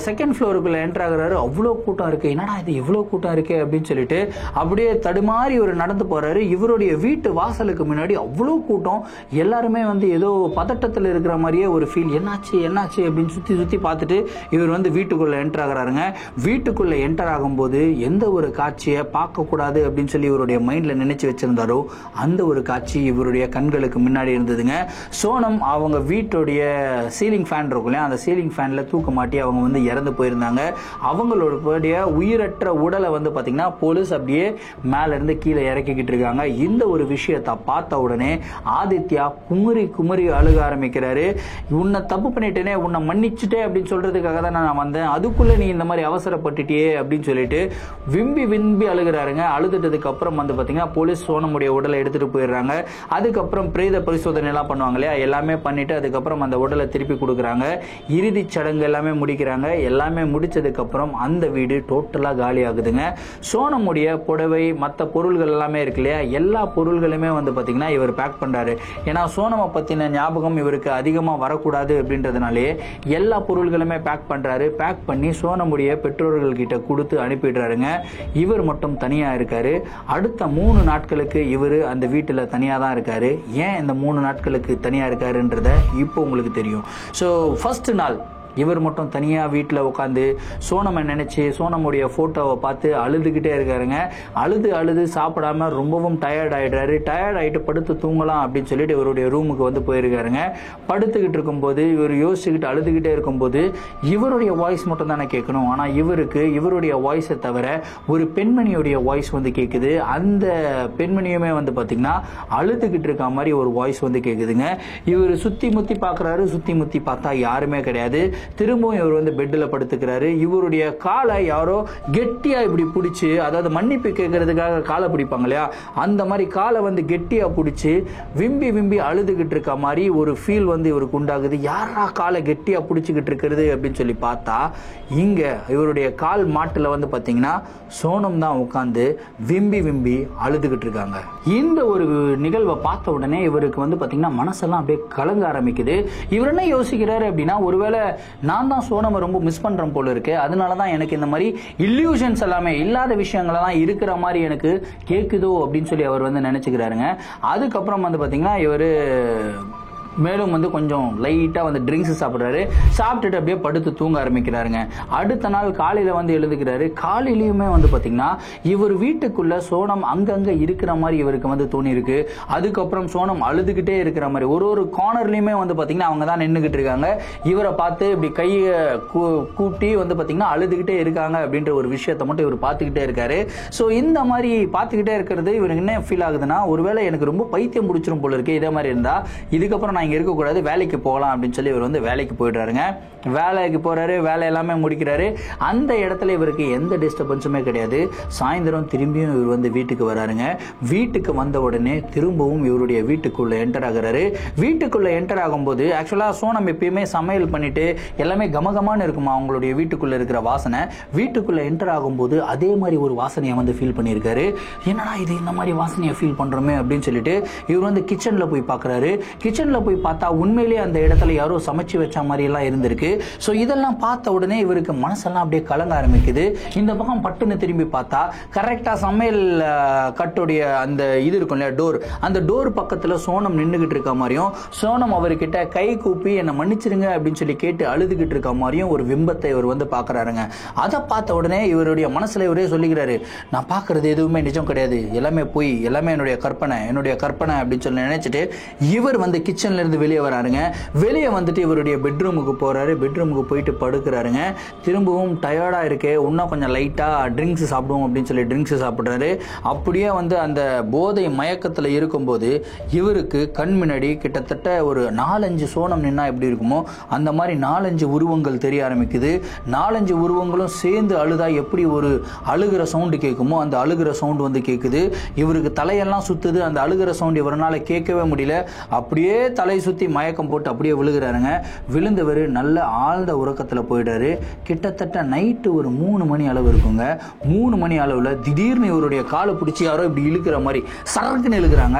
செகண்ட் ஃப்ளோருக்குள்ள என்டர் ஆகுறாரு. அவ்வளோ கூட்டம் இருக்கு, என்னடா இது இவ்வளவு கூட்டம் இருக்கு அப்படின்னு சொல்லிட்டு அப்படியே தடுமாறி இவர் நடந்து போறாரு. இவருடைய வீட்டு வாசலுக்கு முன்னாடி அவ்வளோ கூட்டம், எல்லாருமே வந்து ஏதோ பதட்டத்தில் இருக்கிற மாதிரியே ஒரு ஃபீல். என்னாச்சு அப்படின்னு சுத்தி பார்த்துட்டு இவர் வந்து வீட்டுக்குள்ள என்டர் ஆகுறாருங்க. வீட்டுக்குள்ள என்டர் ஆகும்போது எந்த ஒரு காட்சியை பார்க்க கூடாது அப்படின்னு சொல்லி இவருடைய மைண்ட்ல நினைச்சு வச்சிருந்தாரோ அந்த ஒரு காட்சி இவருடைய கண்களுக்கு முன்னாடி இருந்ததுங்க. சோனம் அவங்க வீட்டுடைய சீலிங் ஃபேன் இருக்கும் இல்லையா, அந்த சீலிங் ஃபேன்ல தூக்க மாட்டி அவங்க வந்து இறந்து போயிருந்தாங்க. அவங்களுடைய உயிரற்ற உடலை வந்து பாத்தீங்கன்னா போலீஸ் அப்படியே மேல இருந்து கீழே இறக்கிக்கிட்டு இருக்காங்க. இந்த ஒரு விஷயத்தை பார்த்த உடனே ஆதித்யா குமுறி அழுக ஆரம்பிக்கிறாரு. உன்னை தப்பு பண்ணிட்டேனே, உன்னை மன்னிச்சுட்டே அப்படின்னு சொல்றதுக்காக தான் நான் வந்தேன், அதுக்குள்ள நீ இந்த மாதிரி அவசரப்பட்டுட்டியே அப்படின்னு சொல்லிட்டு விம்பி அழுகிறாருங்க. அழுதுட்டதுக்கு அப்புறம் வந்து பாத்தீங்கன்னா போலீஸ் சோனமுடைய உடலை எடுத்துட்டு போயிடுறாங்க. அதுக்கப்புறம் பிரேத பரிசோதனை எல்லாம் பண்ணுவாங்க இல்லையா, எல்லாமே பண்ணிட்டு அதுக்கப்புறம் அந்த உடலை திருப்பி கொடுக்குறாங்க. இறுதி சடங்கு எல்லாமே முடிக்கிறாங்க. எல்லாமே முடிச்சதுக்கு அப்புறம் அந்த வீடு டோட்டலா காலி ஆகுதுங்க. சோனமுடைய புடவை மற்ற பொருள்கள் எல்லாமே இருக்கு இல்லையா, எல்லா பொருள்களுமே வந்து பார்த்தீங்கன்னா இவர் பேக் பண்ணுறாரு. ஏன்னா சோனமை பற்றின ஞாபகம் இவருக்கு அதிகமாக வரக்கூடாது அப்படின்றதுனாலே எல்லா பொருள்களுமே பேக் பண்ணுறாரு. பேக் பண்ணி சோனமுடைய பெற்றோர்கள் கிட்ட கொடுத்து அனுப்பிடுறாருங்க. இவர் மட்டும் தனியாக இருக்காரு. அடுத்த 3 நாட்களுக்கு இவர் அந்த வீட்டில் தனியாக தான் இருக்காரு. ஏன் இந்த 3 நாட்களுக்கு தனியாக இருக்காருன்றத இப்போ உங்களுக்கு தெரியும். ஸோ ஃபர்ஸ்ட் நாள் இவர் மட்டும் தனியாக வீட்டில் உட்காந்து சோனமை நினச்சி சோனமுடைய ஃபோட்டோவை பார்த்து அழுதுகிட்டே இருக்காருங்க. அழுது சாப்பிடாம ரொம்பவும் டயர்ட் ஆகிடுறாரு. டயர்ட் ஆகிட்டு படுத்து தூங்கலாம் அப்படின்னு சொல்லிட்டு இவருடைய ரூமுக்கு வந்து போயிருக்காருங்க. படுத்துக்கிட்டு இருக்கும்போது இவர் யோசிச்சுக்கிட்டு அழுதுகிட்டே இருக்கும்போது இவருடைய வாய்ஸ் மட்டும் தானே கேட்கணும். ஆனால் இவருக்கு இவருடைய வாய்ஸை தவிர ஒரு பெண்மணியுடைய வாய்ஸ் வந்து கேட்குது. அந்த பெண்மணியுமே வந்து பார்த்தீங்கன்னா அழுதுகிட்டு இருக்க மாதிரி ஒரு வாய்ஸ் வந்து கேட்குதுங்க. இவர் சுற்றி முற்றி பார்க்குறாரு. சுற்றி முற்றி பார்த்தா யாருமே கிடையாது. திரும்பவும் இவர் வந்து பெட்டில் படுத்துக்கிறாரு. இவருடைய காலை யாரோ கெட்டியா இப்படி பிடிச்சி, அதாவது மன்னிப்பு கேட்கறதுக்காக காலை பிடிப்பாங்க இல்லையா, அந்த மாதிரி காலை வந்து கெட்டியா பிடிச்சி விம்பி அழுதுகிட்டு இருக்க மாதிரி ஒரு ஃபீல் வந்து இவருக்கு உண்டாகுது. யாரா காலை கெட்டியா பிடிச்சிக்கிட்டு இருக்கிறது அப்படின்னு சொல்லி பார்த்தா இங்க இவருடைய கால் மாட்டுல வந்து பாத்தீங்கன்னா சோனம் தான் உட்காந்து விம்பி அழுதுகிட்டு இருக்காங்க. இந்த ஒரு நிகழ்வை பார்த்த உடனே இவருக்கு வந்து பாத்தீங்கன்னா மனசெல்லாம் அப்படியே கலங்க ஆரம்பிக்குது. இவர் என்ன யோசிக்கிறாரு அப்படின்னா, ஒருவேளை நான் தான் சோனமை ரொம்ப மிஸ் பண்றேன் போல இருக்கு, அதனாலதான் எனக்கு இந்த மாதிரி இல்லியூஷன்ஸ் எல்லாமே இல்லாத விஷயங்கள்லாம் இருக்கிற மாதிரி எனக்கு கேக்குதோ அப்படின்னு சொல்லி அவர் வந்து நினைச்சுக்கிறாருங்க. அதுக்கப்புறம் வந்து பாத்தீங்கன்னா இவரு மேலும் வந்து கொஞ்சம் லைட்டாக வந்து ட்ரிங்க்ஸ் சாப்பிட்றாரு. சாப்பிட்டுட்டு அப்படியே படுத்து தூங்க ஆரம்பிக்கிறாருங்க. அடுத்த நாள் காலையில் வந்து எழுதுக்கிறாரு. காலையிலையுமே வந்து பார்த்தீங்கன்னா இவர் வீட்டுக்குள்ள சோனம் அங்கங்கே இருக்கிற மாதிரி இவருக்கு வந்து தோணிருக்கு. அதுக்கப்புறம் சோனம் அழுதுகிட்டே இருக்கிற மாதிரி ஒரு கார்னர்லையுமே வந்து பார்த்தீங்கன்னா அவங்க தான் நின்றுக்கிட்டு இருக்காங்க. இவரை பார்த்து இப்படி கையை கூட்டி வந்து பார்த்தீங்கன்னா அழுதுகிட்டே இருக்காங்க அப்படின்ற ஒரு விஷயத்த மட்டும் இவர் பார்த்துக்கிட்டே இருக்காரு. ஸோ இந்த மாதிரி பார்த்துக்கிட்டே இருக்கிறது இவருக்கு என்ன ஃபீல் ஆகுதுன்னா, ஒருவேளை எனக்கு ரொம்ப பைத்தியம் பிடிச்சிரும் போல இருக்கு, இதே மாதிரி இருந்தா இதுக்கப்புறம் நான் இங்க இருக்கக்கூடாது, வேலைக்கு போகலாம் அப்படின்னு சொல்லி இவர் வந்து வேலைக்கு போயிடுறாருங்க. வேலைக்கு போறாரு, வேலை எல்லாமே முடிக்கிறாரு. அந்த இடத்துல இவருக்கு எந்த டிஸ்டர்பன்ஸுமே கிடையாது. சாயந்தரம் திரும்பியும் இவர் வந்து வீட்டுக்கு வராருங்க. வீட்டுக்கு வந்த உடனே திரும்பவும் இவருடைய வீட்டுக்குள்ள என்டர் ஆகுறாரு. வீட்டுக்குள்ள என்டர் ஆகும்போது ஆக்சுவலா சோனம் எப்பயுமே சமையல் பண்ணிட்டு எல்லாமே கமகமான்னு இருக்குமா அவங்களுடைய வீட்டுக்குள்ள இருக்கிற வாசனை. வீட்டுக்குள்ள என்டர் ஆகும்போது அதே மாதிரி ஒரு வாசனையை வந்து ஃபீல் பண்ணியிருக்காரு. என்னடா இது இந்த மாதிரி வாசனையை ஃபீல் பண்றோமே அப்படின்னு சொல்லிட்டு இவர் வந்து கிச்சன்ல போய் பார்க்கறாரு. கிச்சன்ல போய் பார்த்தா உண்மையிலேயே அந்த இடத்துல யாரோ சமைச்சு வச்ச மாதிரி எல்லாம் இருந்திருக்கு. சோ இதெல்லாம் பார்த்த உடனே இவருக்கு மனசெல்லாம் அப்படியே கலங்க ஆரம்பிக்குது. இந்த பக்கம் பட்டுன்னு திரும்பி பார்த்தா கரெக்டா சமையல் கட்டுடைய அந்த இது இருக்கும் இல்லையா, டோர், அந்த டோர் பக்கத்துல சோனம் நின்றுகிட்டு இருக்க மாதிரியும் சோனம் அவர்கிட்ட கை கூப்பி என்னை மன்னிச்சிருங்க அப்படின்னு சொல்லி கேட்டு அழுதுகிட்டு இருக்க மாதிரியும் ஒரு விம்பத்தை இவர் வந்து பாக்குறாருங்க. அதை பார்த்த உடனே இவருடைய மனசுல இவரே சொல்லிக்கிறாரு, நான் பாக்குறது எதுவுமே நிஜம் கிடையாது, எல்லாமே போய், எல்லாமே என்னுடைய கற்பனை அப்படின்னு சொல்லி நினைச்சிட்டு இவர் வந்து கிச்சன்ல இருந்து வெளியே வராருங்க. வெளியே வந்துட்டு இவருடைய பெட்ரூமுக்கு போறாரு. பெட்ரூமுக்கு போயிட்டு படுக்கிறாருங்க. திரும்பவும் டயர்டா இருக்கு, இன்னும் கொஞ்சம் லைட்டா ட்ரிங்க்ஸ் சாப்பிடுவோம் அப்படின்னு சொல்லி ட்ரிங்க்ஸ் சாப்பிடுறாரு. அப்படியே வந்து அந்த போதை மயக்கத்துல இருக்கும்போது இவருக்கு கண் முன்னாடி கிட்டத்தட்ட ஒரு 4-5 சோனம் நின்னா எப்படி இருக்குமோ அந்த மாதிரி 4-5 உருவங்கள் தெரிய ஆரம்பிக்குது. 4-5 உருவங்களும் சேர்ந்து அழுதா எப்படி ஒரு அழுகிற சவுண்டு கேட்குமோ அந்த அழுகிற சவுண்டு வந்து கேட்குது. இவருக்கு தலையெல்லாம் சுத்துது. அந்த அழுகிற சவுண்ட் இவரால் கேட்கவே முடியல. அப்படியே தலை சுத்தி மயக்கம் போட்டு அப்படியே விழுகிறாருங்க. விழுந்தவர் நல்ல ஆழ்ந்த உறக்கத்துல போயிட்டாரு. கிட்டத்தட்ட நைட்டு ஒரு 3 மணி அளவு இருக்குங்க. 3 மணி அளவுல திடீர்னு இவருடைய காலை பிடிச்சி யாரோ இப்படி இழுக்கிற மாதிரி சரக்குன்னு இழுக்கிறாங்க.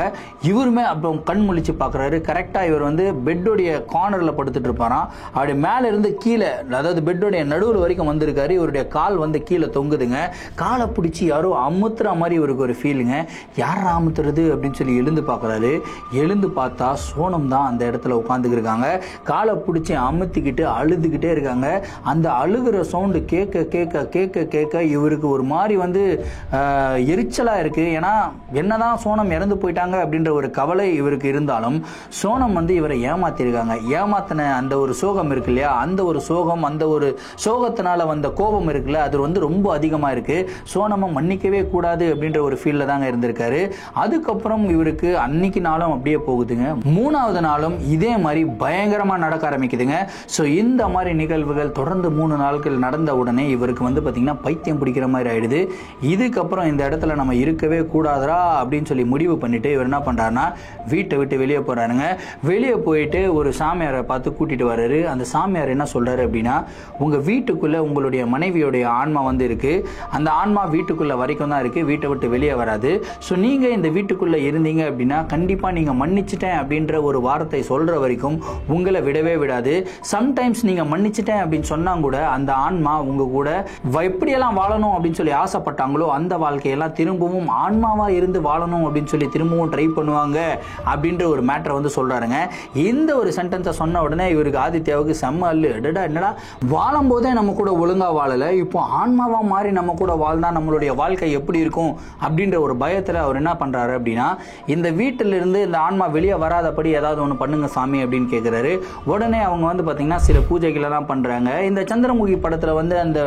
இவருமே அப்புறம் கண் முழிச்சு பாக்குறாரு. கரெக்டா இவர் வந்து பெட்டோடைய கார்னர்ல படுத்துட்டு இருப்பாராம். அப்படி மேல இருந்து கீழே, அதாவது பெட்டோடைய நடுவில் வரைக்கும் வந்திருக்காரு. இவருடைய கால் வந்து கீழே தொங்குதுங்க. காலை பிடிச்சி யாரோ அமுத்துற மாதிரி இவருக்கு ஒரு ஃபீலுங்க. யாரா அமுத்துறது அப்படின்னு சொல்லி எழுந்து பாக்குறாரு. எழுந்து பார்த்தா சோனம் தான் அந்த இடத்துல உட்கார்ந்துட்டு இருக்காங்க. காலை பிடிச்சி அமுத்திக்கிட்டு அழுதுகிட்டே இருக்காங்க. அந்த அழுகிற சவுண்டு கேட்க கேட்க கேட்க கேட்க இவருக்கு ஒரு மாதிரி வந்து எரிச்சலா இருக்கு. ஏன்னா என்னதான் சோனம் இறந்து போயிட்டாங்க அப்படின்ற ஒரு கவலை இவருக்கு இருந்தாலும் சோனம் வந்து இவரை ஏமாத்திருக்காங்க. ஏமாத்தின அந்த ஒரு சோகம் இருக்கு இல்லையா, அந்த ஒரு சோகம், அந்த ஒரு சோகத்தினால வந்த கோபம் இருக்குல்ல, அது வந்து ரொம்ப அதிகமா இருக்கு. சோனமை மன்னிக்கவே கூடாது அப்படின்ற ஒரு ஃபீல்ல தாங்க இருந்திருக்காரு. அதுக்கப்புறம் இவருக்கு அன்னைக்கு நாளும் அப்படியே போகுதுங்க. 3வது நாளும் இதே மாதிரி பயங்கரமாக நடக்க ஆரம்பிக்குதுங்க. ஸோ இந்த மாதிரி நிகழ்வுகள் தொடர்ந்து 3 நாட்கள் நடந்த உடனே இவருக்கு வந்து பார்த்திங்கன்னா பைத்தியம் பிடிக்கிற மாதிரி ஆயிடுது. இதுக்கப்புறம் இந்த இடத்துல நம்ம இருக்கவே கூடாதா அப்படின்னு சொல்லி முடிவு பண்ணிட்டு இவர் என்ன பண்ணுறாருன்னா வீட்டை விட்டு வெளியே போகிறாருங்க. வெளியே போயிட்டு ஒரு சாமியாரை பார்த்து கூட்டிகிட்டு வர்றாரு. அந்த சாமியார் என்ன சொல்கிறாரு அப்படின்னா, உங்கள் வீட்டுக்குள்ளே உங்களுடைய மனைவியோடைய ஆன்மா வந்து இருக்குது. அந்த ஆன்மா வீட்டுக்குள்ளே வரைக்கும் தான் இருக்குது, வீட்டை விட்டு வெளியே வராது. ஸோ நீங்கள் இந்த வீட்டுக்குள்ளே இருந்தீங்க அப்படின்னா கண்டிப்பாக நீங்கள் மன்னிச்சிட்டேன் அப்படின்ற ஒரு வார்த்தை சொல்கிற வரைக்கும் உங்களை விடவே விடாது. சம்டைம்ஸ் நீங்கள் மன்னிச்சிட்டேன் அப்படின்னு சொன்னால் கூட அந்த ஆன்மா உங்கள் கூட எப்படியெல்லாம் வாழணும் அப்படின்னு சொல்லி ஆசைப்பட்டாங்களோ அந்த வாழ்க்கையெல்லாம் திரும்பவும் ஆன்மாவாக இருந்து வாழணும் அப்படின்னு சொல்லி திரும்பவும் ட்ரை பண்ணுவாங்க அப்படின்ற ஒரு மேட்டரை வந்து சொல்கிறாருங்க. இந்த ஒரு சென்டென்ஸை சொன்ன உடனே இவருக்கு ஆதித்யாவுக்கு செம்ம அல்லு. என்னடா வாழும் போதே நம்ம கூட ஒழுங்காக வாழலை, இப்போ ஆன்மாவாக மாறி நம்ம கூட வாழ்ந்தா நம்மளுடைய வாழ்க்கை எப்படி இருக்கும் அப்படின்ற ஒரு பயத்தில் அவர் என்ன பண்ணுறாரு அப்படின்னா, இந்த வீட்டிலிருந்து இந்த ஆன்மா வெளியே வராதபடி ஏதாவது ஒன்று பண்ணுங்க சாமி அப்படின்னு கேட்குறாரு. உடனே அவங்க வந்து பார்த்தீங்கன்னா சில பூஜைகளெல்லாம் பண்ணுறாங்க. இந்த சந்திரமுகி படத்தில் வந்து அந்த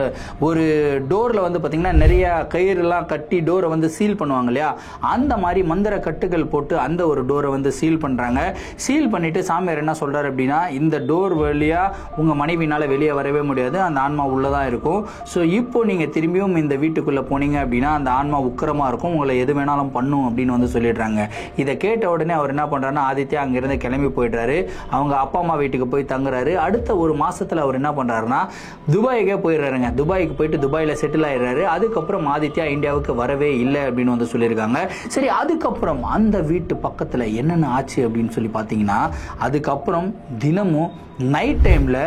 ஒரு டோரில் வந்து பார்த்தீங்கன்னா நிறைய கயிறுலாம் கட்டி டோரை வந்து சீல் பண்ணுவாங்க இல்லையா, அந்த மாதிரி மந்திர கட்டுகள் போட்டு அந்த ஒரு டோரை வந்து சீல் பண்ணுறாங்க. சீல் பண்ணிவிட்டு சாமியார் என்ன சொல்கிறார் அப்படின்னா, இந்த டோர் வழியாக உங்கள் மனைவினால் வெளியே வரவே முடியாது, அந்த ஆன்மா உள்ளே தான் இருக்கும். ஸோ இப்போ நீங்கள் திரும்பியும் இந்த வீட்டுக்குள்ளே போனீங்க அப்படின்னா அந்த ஆன்மா உக்கிரமாக இருக்கும், உங்களை எது வேணாலும் பண்ணும் அப்படின்னு வந்து சொல்லிடுறாங்க. இதை கேட்ட உடனே அவர் என்ன பண்ணுறாருன்னா ஆதித்யா அங்கிருந்து கிளம்பி போயிடுறாரு. அவங்க அப்பா அம்மா வீட்டுக்கு போய் தங்குறாரு. அடுத்த ஒரு மாசத்துல அவர் என்ன பண்றாருன்னா துபாய்க்கே போயிடுறாருங்க. துபாய்க்கு போயிட்டு துபாயில செட்டில் ஆயிடுறாரு. அதுக்கப்புறம் ஆதித்யா இந்தியாவுக்கு வரவே இல்லை அப்படின்னு வந்து சொல்லியிருக்காங்க. சரி, அதுக்கப்புறம் அந்த வீட்டு பக்கத்துல என்னென்ன ஆச்சு அப்படின்னு சொல்லி பார்த்தீங்கன்னா, அதுக்கப்புறம் தினமும் நைட் டைம்ல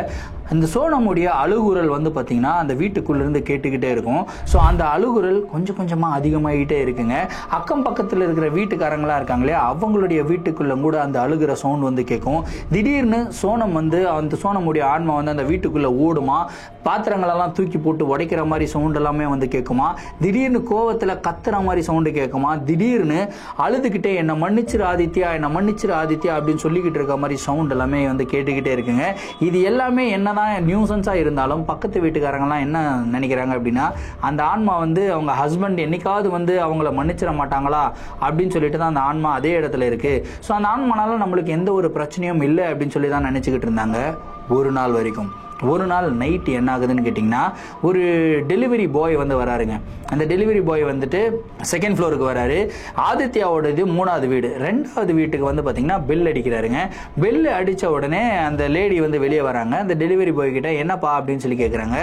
அந்த சோனமுடைய அழுகுரல் வந்து பார்த்தீங்கன்னா அந்த வீட்டுக்குள்ளேருந்து கேட்டுக்கிட்டே இருக்கும். ஸோ அந்த அழுகுரல் கொஞ்சம் கொஞ்சமாக அதிகமாகிட்டே இருக்குங்க. அக்கம் பக்கத்தில் இருக்கிற வீட்டுக்காரங்களாம் இருக்காங்களே அவங்களுடைய வீட்டுக்குள்ளே கூட அந்த அழுகிற சவுண்ட் வந்து கேட்கும். திடீர்னு சோனம் வந்து அந்த சோனமுடைய ஆன்மா வந்து அந்த வீட்டுக்குள்ளே ஓடுமா, பாத்திரங்களெல்லாம் தூக்கி போட்டு உடைக்கிற மாதிரி சவுண்ட் எல்லாமே வந்து கேட்குமா, திடீர்னு கோவத்தில் கத்துற மாதிரி சவுண்டு கேட்குமா, திடீர்னு அழுதுகிட்டே என்னை மன்னிச்சிரு ஆதித்யா, என்னை மன்னிச்சிரு ஆதித்யா அப்படின்னு சொல்லிக்கிட்டு இருக்க மாதிரி சவுண்ட் எல்லாமே வந்து கேட்டுக்கிட்டே இருக்குங்க. இது எல்லாமே என்னதான் நியூசன்ஸா இருந்தாலும் பக்கத்து வீட்டுக்காரங்கலாம் என்ன நினைக்கிறாங்க அப்படின்னா, அந்த ஆன்மா வந்து அவங்க ஹஸ்பண்ட் என்னைக்காவது வந்து அவங்கள மன்னிச்சிட மாட்டாங்களா அப்படின்னு சொல்லிட்டு தான் அந்த ஆன்மா அதே இடத்துல இருக்கு. ஸோ அந்த ஆன்மானால நம்மளுக்கு எந்த ஒரு பிரச்சனையும் இல்லை அப்படின்னு சொல்லி தான் நினைச்சுக்கிட்டு இருந்தாங்க ஒரு நாள் வரைக்கும். ஒரு நாள் நைட்டு என்ன ஆகுதுன்னு கேட்டிங்கன்னா, ஒரு டெலிவரி பாய் வந்து வராருங்க. அந்த டெலிவரி பாய் வந்துட்டு செகண்ட் ஃப்ளோருக்கு வராரு. ஆதித்யாவோடது 3வது வீடு. 2வது வீட்டுக்கு வந்து பார்த்தீங்கன்னா பெல் அடிக்கிறாருங்க. பெல் அடித்த உடனே அந்த லேடி வந்து வெளியே வராங்க. அந்த டெலிவரி பாய் கிட்ட என்னப்பா அப்படின்னு சொல்லி கேட்குறாங்க.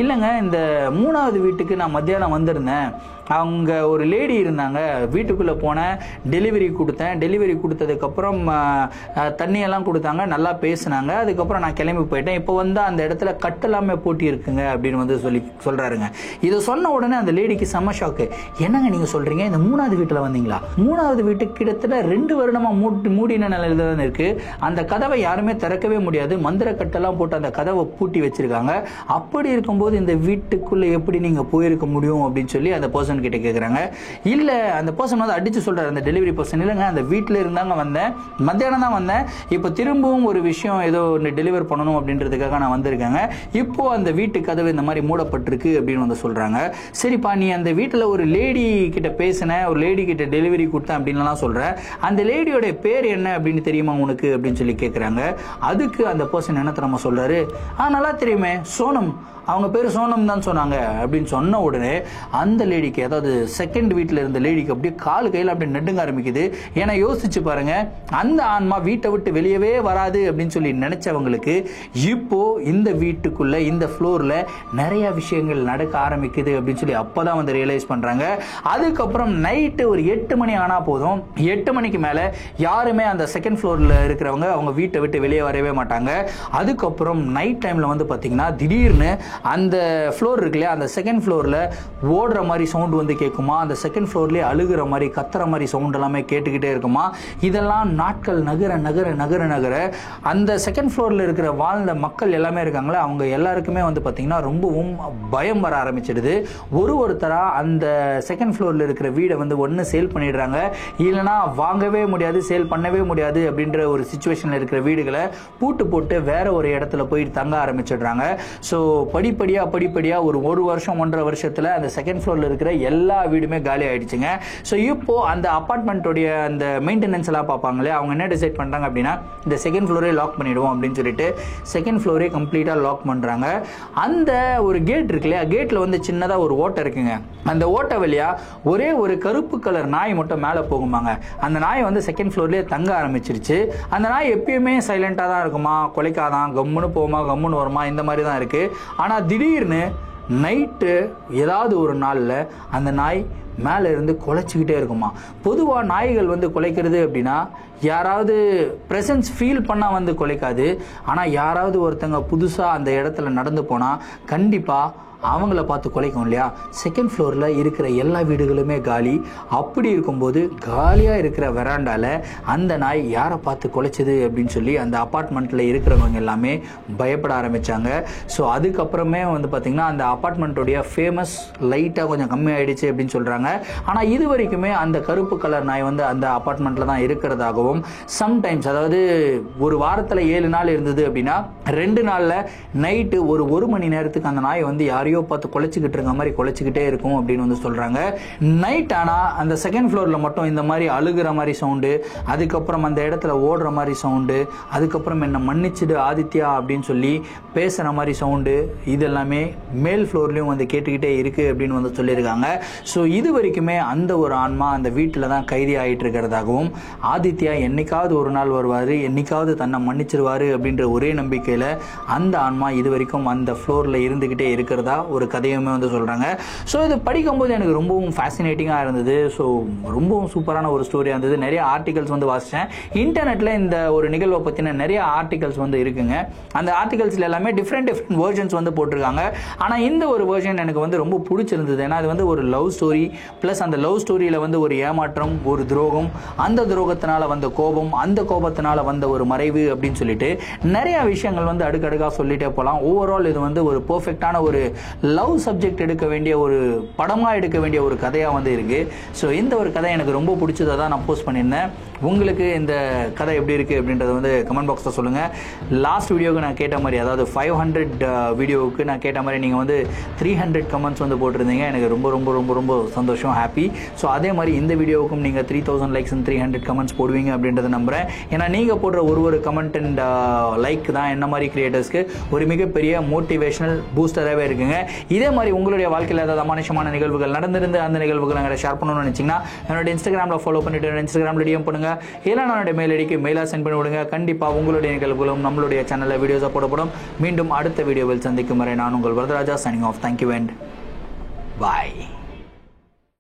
இல்லைங்க, இந்த 3வது வீட்டுக்கு நான் மத்தியானம் வந்திருந்தேன், அவங்க ஒரு லேடி இருந்தாங்க, வீட்டுக்குள்ளே போனேன், டெலிவரி கொடுத்தேன், டெலிவரி கொடுத்ததுக்கப்புறம் தண்ணியெல்லாம் கொடுத்தாங்க, நல்லா பேசினாங்க, அதுக்கப்புறம் நான் கிளம்பி போயிட்டேன், இப்போ வந்து அந்த இடத்துல கட்டெல்லாமே போட்டி இருக்குங்க அப்படின்னு வந்து சொல்கிறாருங்க. இதை சொன்ன உடனே அந்த லேடிக்கு செம்ம ஷாக்கு. என்னங்க நீங்கள் சொல்கிறீங்க, இந்த 3வது வீட்டில் வந்தீங்களா? 3வது வீட்டுக்கு கிட்டத்தட்ட 2 வருடமாக மூடின நிலையில் தான் இருக்குது, அந்த கதவை யாருமே திறக்கவே முடியாது, மந்திர கட்டெல்லாம் போட்டு அந்த கதவை பூட்டி வச்சிருக்காங்க, அப்படி இருக்கும்போது இந்த வீட்டுக்குள்ளே எப்படி நீங்கள் போயிருக்க முடியும் அப்படின்னு சொல்லி அந்த பர்சன் கிட்ட கேட்குறாங்க. இல்லை, அந்த பர்சன் வந்து அடித்து சொல்கிறார், அந்த டெலிவரி பர்சன், இல்லைங்க அந்த வீட்டில் இருந்தாங்க, வந்தேன், மத்தியானம் தான் வந்தேன், இப்போ திரும்பவும் ஒரு விஷயம் ஏதோ ஒன்று டெலிவர் பண்ணணும் அப்படின்றதுக்காக நான் வந்திருக்கேங்க, இப்போ அந்த வீட்டு கதவு இந்த மாதிரி மூடப்பட்டிருக்கு அப்படின்னு வந்து சொல்கிறாங்க. சரிப்பா, நீ அந்த வீட்டில் ஒரு லேடி கிட்ட பேசின, ஒரு லேடி கிட்ட டெலிவரி கொடுத்தேன் அப்படின்லாம் சொல்கிற, அந்த லேடியோட பேர் என்ன அப்படின்னு தெரியுமா உனக்கு அப்படின்னு சொல்லி கேட்குறாங்க. அதுக்கு அந்த பர்சன் என்ன தெரியுமா சொல்கிறாரு, நல்லா தெரியுமே, சோனம், அவங்க பேர் சோனம் தான் சொன்னாங்க அப்படின்னு சொன்ன உடனே அந்த லேடிக்கு, அதாவது செகண்ட் வீட்டில் இருந்த லேடிக்கு அப்படியே கால் கையில் அப்படியே நடுங்க ஆரம்பிக்குது. ஏன்னா யோசிச்சு பாருங்க, அந்த ஆன்மா வீட்டை விட்டு வெளியவே வராது அப்படின்னு சொல்லி நினைச்சவங்களுக்கு இப்போ இந்த வீட்டுக்குள்ள இந்த ஃப்ளோரில் நிறைய விஷயங்கள் நடக்க ஆரம்பிக்குது அப்படின்னு சொல்லி அப்போதான் வந்து ரியலைஸ் பண்றாங்க. அதுக்கப்புறம் நைட்டு ஒரு 8 மணி ஆனா போதும், 8 மணிக்கு மேலே யாருமே அந்த செகண்ட் ஃப்ளோரில் இருக்கிறவங்க அவங்க வீட்டை விட்டு வெளியே வரவே மாட்டாங்க. அதுக்கப்புறம் நைட் டைமில் வந்து பார்த்தீங்கன்னா திடீர்னு அந்த ஃப்ளோர் இருக்குல்லையா, அந்த செகண்ட் ஃப்ளோரில் ஓடுற மாதிரி சவுண்டு வந்து கேட்குமா, அந்த செகண்ட் ஃப்ளோர்லேயே அழுகிற மாதிரி கத்துற மாதிரி சவுண்ட் எல்லாமே கேட்டுக்கிட்டே இருக்குமா. இதெல்லாம் நாட்கள் நகர நகர நகர நகர அந்த செகண்ட் ஃப்ளோரில் இருக்கிற வாழ்ந்த மக்கள் எல்லாமே இருக்காங்களே, அவங்க எல்லாருக்குமே வந்து பார்த்தீங்கன்னா ரொம்பவும் பயம் வர ஆரம்பிச்சிடுது. ஒருத்தராக அந்த செகண்ட் ஃப்ளோரில் இருக்கிற வீடை வந்து ஒன்று சேல் பண்ணிடுறாங்க, இல்லைனா வாங்கவே முடியாது, சேல் பண்ணவே முடியாது அப்படின்ற ஒரு சுச்சுவேஷனில் இருக்கிற வீடுகளை பூட்டு போட்டு வேற ஒரு இடத்துல போய் தங்க ஆரம்பிச்சிடுறாங்க. ஸோ படிப்படியாக ஒரு வருஷம் 1.5 வருஷத்தில் அந்த செகண்ட் ஃப்ளோரில் இருக்கிற எல்லா வீடுமே காலி ஆகிடுச்சுங்க. ஸோ இப்போது அந்த அப்பார்ட்மெண்ட்டோடைய அந்த மெயின்டெனன்ஸ் எல்லாம் பார்ப்பாங்களே, அவங்க என்ன டிசைட் பண்ணுறாங்க அப்படின்னா இந்த செகண்ட் ஃப்ளோரே லாக் பண்ணிவிடுவோம் அப்படின்னு சொல்லிட்டு செகண்ட் ஃப்ளோரே கம்ப்ளீட்டாக லாக் பண்ணுறாங்க. அந்த ஒரு கேட் இருக்கு இல்லையா, கேட்டில் வந்து சின்னதாக ஒரு ஓட்டை இருக்குங்க. அந்த ஓட்டை வழியாக ஒரே ஒரு கருப்பு கலர் நாய் மட்டும் மேலே போகுமாங்க. அந்த நாய் வந்து செகண்ட் ஃப்ளோர்லேயே தங்க ஆரம்பிச்சிருச்சு. அந்த நாய் எப்பயுமே சைலண்டாக தான் இருக்குமா, கொலைக்காதான், கம்முன்னு போமா, கம்முன்னு வருமா, இந்த மாதிரி தான் இருக்குது. ஆனால் திடீர்னு நைட்டு ஏதாவது ஒரு நாளில் அந்த நாய் மேலே இருந்து குலைச்சிக்கிட்டே இருக்குமா. பொதுவாக நாய்கள் வந்து குலைக்கிறது அப்படின்னா யாராவது ப்ரெசன்ஸ் ஃபீல் பண்ணால் வந்து குலைக்காது. ஆனால் யாராவது ஒருத்தங்க புதுசாக அந்த இடத்துல நடந்து போனால் கண்டிப்பாக அவங்கள பார்த்து குலைக்கும் இல்லையா. செகண்ட் ஃப்ளோரில் இருக்கிற எல்லா வீடுகளுமே காலி. அப்படி இருக்கும்போது காலியாக இருக்கிற வெராண்டாவில் அந்த நாய் யாரை பார்த்து குலைச்சது அப்படின்னு சொல்லி அந்த அப்பார்ட்மெண்ட்டில் இருக்கிறவங்க எல்லாமே பயப்பட ஆரம்பித்தாங்க. ஸோ அதுக்கப்புறமே வந்து பார்த்திங்கன்னா அந்த அப்பார்ட்மெண்ட்டோடைய ஃபேமஸ் லைட்டாக கொஞ்சம் கம்மி ஆகிடுச்சு அப்படின்னு சொல்கிறாங்க. ஆனால் இது வரைக்குமே அந்த கருப்பு கலர் நாய் வந்து அந்த அப்பார்ட்மெண்ட்டில் தான் இருக்கிறதாகவும், சம்டைம்ஸ் அதாவது ஒரு வாரத்தில் 7 நாள் இருந்தது அப்படின்னா 2 நாளில் நைட்டு ஒரு மணி நேரத்துக்கு அந்த நாய் வந்து யாரையும் பார்த்து குலைச்சிக்கிட்டு இருக்க மாதிரி குலைச்சிக்கிட்டே இருக்கும் அப்படின்னு வந்து சொல்றாங்க. நைட் ஆனா அந்த செகண்ட் ஃப்ளோர்ல மட்டும் இந்த மாதிரி அழுகிற மாதிரி சவுண்டு, அதுக்கப்புறம் அந்த இடத்துல ஓடுற மாதிரி சவுண்டு, அதுக்கப்புறம் என்ன மன்னிச்சிடு ஆதித்யா அப்படின்னு சொல்லி பேசுற மாதிரி சவுண்டு, இது எல்லாமே மேல் ஃப்ளோர்லயும் வந்து கேட்டுக்கிட்டே இருக்கு அப்படின்னு வந்து சொல்லியிருக்காங்க. ஸோ இது வரைக்குமே அந்த ஒரு ஆன்மா அந்த வீட்டில் தான் கைதி ஆகிட்டு இருக்கிறதாகவும், ஆதித்யா என்னைக்காவது ஒரு நாள் வருவார், என்னைக்காவது தன்னை மன்னிச்சிருவாரு அப்படின்ற ஒரே நம்பிக்கையில் அந்த ஆன்மா இது வரைக்கும் அந்த ஃப்ளோரில் இருந்துக்கிட்டே இருக்கிறதா ஒரு கதையுமே வந்து சொல்கிறாங்க. ஸோ இது படிக்கும்போது எனக்கு ரொம்பவும் ஃபேசினேட்டிங்காக இருந்தது. ஸோ ரொம்பவும் சூப்பரான ஒரு ஸ்டோரியாக இருந்தது. நிறைய ஆர்டிகல்ஸ் வந்து வாசித்தேன். இன்டர்நெட்டில் இந்த ஒரு நிகழ்வை பற்றின நிறைய ஆர்டிகல்ஸ் வந்து இருக்குங்க. அந்த ஆர்டிகல்ஸில் எல்லாமே டிஃப்ரெண்ட் வேர்ஷன்ஸ் வந்து போட்டிருக்காங்க. ஆனால் இந்த ஒரு வேர்ஷன் எனக்கு வந்து ரொம்ப பிடிச்சிருந்தது. ஏன்னா அது வந்து ஒரு லவ் ஸ்டோரி ப்ளஸ் அந்த லவ் ஸ்டோரியில் வந்து ஒரு ஏமாற்றம், ஒரு துரோகம், அந்த துரோகத்தினால வந்த கோபம், அந்த கோபத்தினால வந்த ஒரு மறைவு அப்படின்னு சொல்லிட்டு நிறைய விஷயங்கள் வந்து அடுக்கடுக்காக சொல்லிட்டே போகலாம். ஓவரால் இது வந்து ஒரு பெர்ஃபெக்டான ஒரு லவ் சப்ஜெக்ட் எடுக்க வேண்டிய ஒரு படமாக எடுக்க வேண்டிய ஒரு கதையாக வந்து இருக்குது. ஸோ இந்த ஒரு கதை எனக்கு ரொம்ப பிடிச்சதை தான் நான் போஸ்ட் பண்ணியிருந்தேன். உங்களுக்கு இந்த கதை எப்படி இருக்குது அப்படின்றத வந்து கமெண்ட் பாக்ஸில் சொல்லுங்கள். லாஸ்ட் வீடியோவுக்கு நான் கேட்ட மாதிரி, அதாவது 500 வீடியோவுக்கு நான் கேட்ட மாதிரி நீங்கள் வந்து 300 கமெண்ட்ஸ் வந்து போட்டிருந்தீங்க. எனக்கு ரொம்ப ரொம்ப ரொம்ப ரொம்ப சந்தோஷம், ஹாப்பி. ஸோ அதே மாதிரி இந்த வீடியோவுக்கும் நீங்கள் 3000 லைக்ஸ் அண்ட் 300 கமெண்ட்ஸ் போடுவீங்க அப்படின்றத நம்புகிறேன். ஏன்னா நீங்கள் போடுற ஒரு கமெண்ட் அண்ட் லைக் தான் என்ன மாதிரி கிரியேட்டர்ஸ்க்கு ஒரு மிகப்பெரிய மோட்டிவேஷனல் பூஸ்டராகவே இருக்குங்க. இதே மாதிரி உங்களுடைய வாழ்க்கையில் ஏதாவது அமானுஷமான நிகழ்வுகள் நடந்திருந்து அந்த நிகழ்வுகள் நாங்கள் ஷேர் பண்ணணும்னு நினச்சிங்கன்னா என்னோட இன்ஸ்டாகிராமில் ஃபாலோ பண்ணிவிட்டு இன்ஸ்டாகிராமில் டிஎம் பண்ணுங்கள். இல்லை என்னோட மெயில் ஐடிக்கு மெயிலாக சென்ட் பண்ணி விடுங்க. கண்டிப்பாக உங்களுடைய நிகழ்வுகளும் நம்மளுடைய சேனலில் வீடியோஸாக போடப்படும். மீண்டும் அடுத்த வீடியோவில் சந்திக்கும் வரை நான் உங்கள் Varadaraja, signing off. Thank you and bye.